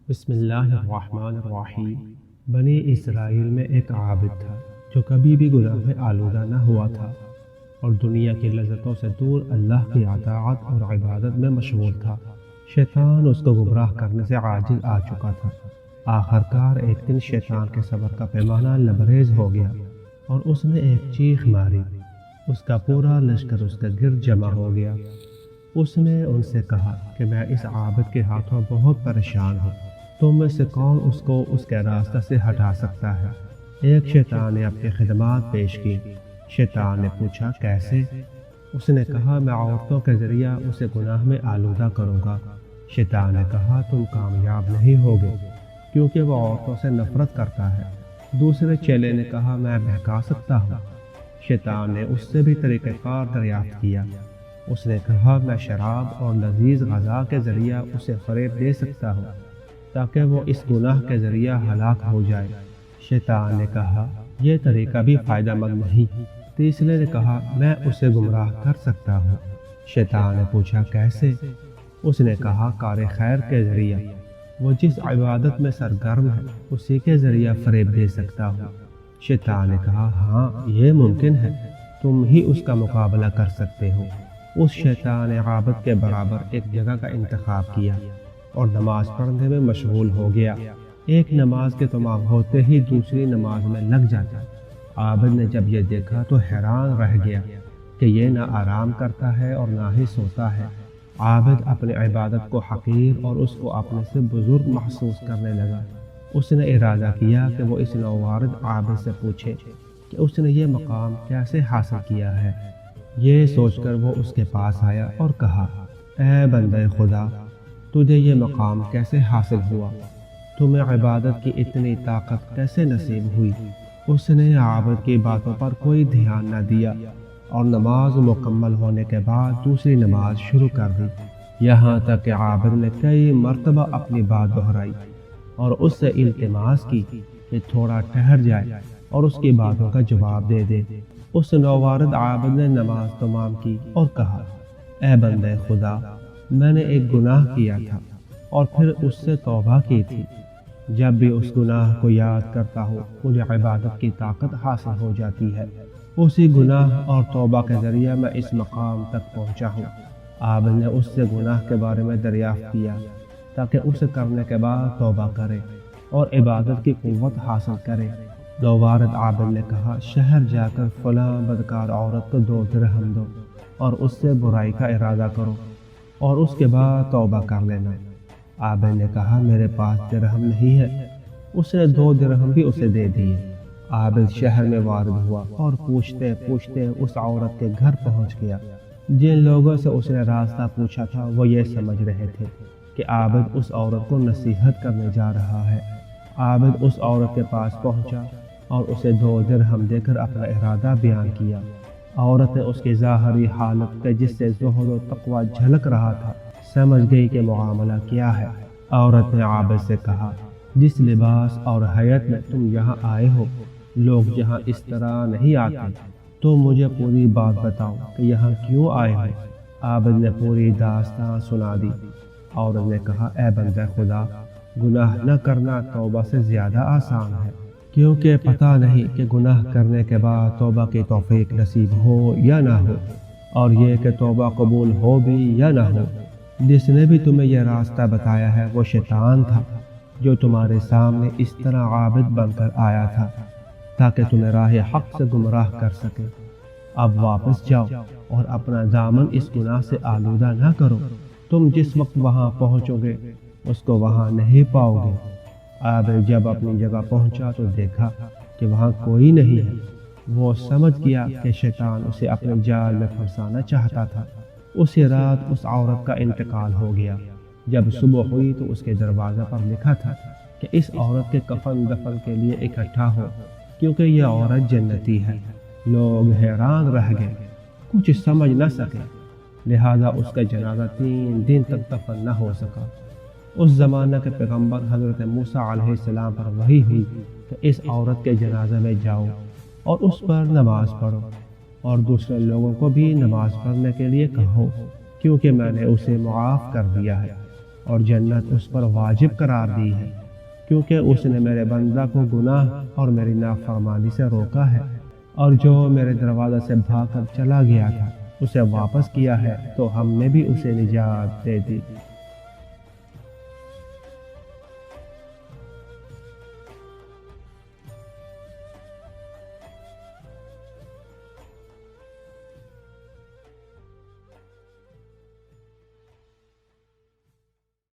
بسم اللہ الرحمن الرحیم۔ بنی اسرائیل میں ایک عابد تھا جو کبھی بھی گناہ میں آلودہ نہ ہوا تھا اور دنیا کی لذتوں سے دور اللہ کی اطاعت اور عبادت میں مشغول تھا۔ شیطان اس کو گمراہ کرنے سے عاجز آ چکا تھا۔ آخر کار ایک دن شیطان کے صبر کا پیمانہ لبریز ہو گیا اور اس نے ایک چیخ ماری۔ اس کا پورا لشکر اس کے گرد جمع ہو گیا۔ اس نے ان سے کہا کہ میں اس عابد کے ہاتھوں بہت پریشان ہوں، تم میں سے کون اس کو اس کے راستہ سے ہٹا سکتا ہے؟ ایک شیطان نے اپنی خدمات پیش کی۔ شیطان نے پوچھا کیسے؟ اس نے کہا میں عورتوں کے ذریعہ اسے گناہ میں آلودہ کروں گا۔ شیطان نے کہا تم کامیاب نہیں ہوگے کیونکہ وہ عورتوں سے نفرت کرتا ہے۔ دوسرے چیلے نے کہا میں بہکا سکتا ہوں۔ شیطان نے اس سے بھی طریقہ کار دریافت کیا۔ اس نے کہا میں شراب اور لذیذ غذا کے ذریعہ اسے فریب دے سکتا ہوں تاکہ وہ اس گناہ کے ذریعہ ہلاک ہو جائے۔ شیطان نے کہا یہ طریقہ بھی فائدہ مند نہیں۔ تیسرے نے کہا میں اسے گمراہ کر سکتا ہوں۔ شیطان نے پوچھا کیسے؟ اس نے کہا کار خیر کے ذریعہ، وہ جس عبادت میں سرگرم ہے اسی کے ذریعہ فریب دے سکتا ہوں۔ شیطان نے کہا ہاں یہ ممکن ہے، تم ہی اس کا مقابلہ کر سکتے ہو۔ اس شیطان عابد کے برابر ایک جگہ کا انتخاب کیا اور نماز پڑھنے میں مشغول ہو گیا۔ ایک نماز کے تمام ہوتے ہی دوسری نماز میں لگ جاتا۔ عابد نے جب یہ دیکھا تو حیران رہ گیا کہ یہ نہ آرام کرتا ہے اور نہ ہی سوتا ہے۔ عابد اپنی عبادت کو حقیر اور اس کو اپنے سے بزرگ محسوس کرنے لگا۔ اس نے ارادہ کیا کہ وہ اس نووارد عابد سے پوچھے کہ اس نے یہ مقام کیسے حاصل کیا ہے۔ یہ سوچ کر وہ اس کے پاس آیا اور کہا اے بندہ خدا، تجھے یہ مقام کیسے حاصل ہوا؟ تمہیں عبادت کی اتنی طاقت کیسے نصیب ہوئی؟ اس نے عابد کی باتوں پر کوئی دھیان نہ دیا اور نماز مکمل ہونے کے بعد دوسری نماز شروع کر دی، یہاں تک کہ عابد نے کئی مرتبہ اپنی بات دہرائی اور اس سے التماس کی کہ تھوڑا ٹھہر جائے اور اس کی باتوں کا جواب دے دے۔ اس نووارد عابد نے نماز تمام کی اور کہا اے بندہ خدا، میں نے ایک گناہ کیا تھا اور پھر اس سے توبہ کی تھی۔ جب بھی اس گناہ کو یاد کرتا ہوں مجھے عبادت کی طاقت حاصل ہو جاتی ہے۔ اسی گناہ اور توبہ کے ذریعے میں اس مقام تک پہنچا ہوں۔ عابد نے اس سے گناہ کے بارے میں دریافت کیا تاکہ اسے کرنے کے بعد توبہ کرے اور عبادت کی قوت حاصل کرے۔ نووارد عابد نے کہا شہر جا کر فلاں بدکار عورت کو 2 درہم دو اور اس سے برائی کا ارادہ کرو اور اس کے بعد توبہ کر لینا۔ عابد نے کہا میرے پاس درہم نہیں ہے۔ اس نے 2 درہم بھی اسے دے دیے۔ عابد شہر میں وارد ہوا اور پوچھتے پوچھتے اس عورت کے گھر پہنچ گیا۔ جن لوگوں سے اس نے راستہ پوچھا تھا وہ یہ سمجھ رہے تھے کہ عابد اس عورت کو نصیحت کرنے جا رہا ہے۔ عابد اس عورت کے پاس پہنچا اور اسے 2 درہم دے کر اپنا ارادہ بیان کیا۔ عورت نے اس کی ظاہری حالت پہ جس سے زہد و تقوی جھلک رہا تھا سمجھ گئی کہ معاملہ کیا ہے۔ عورت نے عابد سے کہا جس لباس اور حیت میں تم یہاں آئے ہو لوگ یہاں اس طرح نہیں آتے، تو مجھے پوری بات بتاؤ کہ یہاں کیوں آئے ہو؟ عابد نے پوری داستان سنا دی۔ عورت نے کہا اے بندہ خدا، گناہ نہ کرنا توبہ سے زیادہ آسان ہے، کیونکہ پتہ نہیں کہ گناہ کرنے کے بعد توبہ کی توفیق نصیب ہو یا نہ ہو، اور یہ کہ توبہ قبول ہو بھی یا نہ ہو۔ جس نے بھی تمہیں یہ راستہ بتایا ہے وہ شیطان تھا جو تمہارے سامنے اس طرح عابد بن کر آیا تھا تاکہ تمہیں راہ حق سے گمراہ کر سکے۔ اب واپس جاؤ اور اپنا دامن اس گناہ سے آلودہ نہ کرو۔ تم جس وقت وہاں پہنچو گے اس کو وہاں نہیں پاؤ گے۔ عابد جب اپنی جگہ پہنچا تو دیکھا کہ وہاں کوئی نہیں ہے۔ وہ سمجھ گیا کہ شیطان اسے اپنے جال میں پھنسانا چاہتا تھا۔ اسی رات اس عورت کا انتقال ہو گیا۔ جب صبح ہوئی تو اس کے دروازہ پر لکھا تھا کہ اس عورت کے کفن دفن کے لیے اکٹھا ہو کیونکہ یہ عورت جنتی ہے۔ لوگ حیران رہ گئے، کچھ سمجھ نہ سکے، لہذا اس کا جنازہ 3 دن تک دفن نہ ہو سکا۔ اس زمانہ کے پیغمبر حضرت موسیٰ علیہ السلام پر وحی ہوئی کہ اس عورت کے جنازے میں جاؤ اور اس پر نماز پڑھو اور دوسرے لوگوں کو بھی نماز پڑھنے کے لیے کہو کیونکہ میں نے اسے معاف کر دیا ہے۔ اور جنت اس پر واجب قرار دی ہے، کیونکہ اس نے میرے بندہ کو گناہ اور میری نافرمانی سے روکا ہے، اور جو میرے دروازے سے بھاگ کر چلا گیا تھا اسے واپس کیا ہے تو ہم نے بھی اسے نجات دے دی۔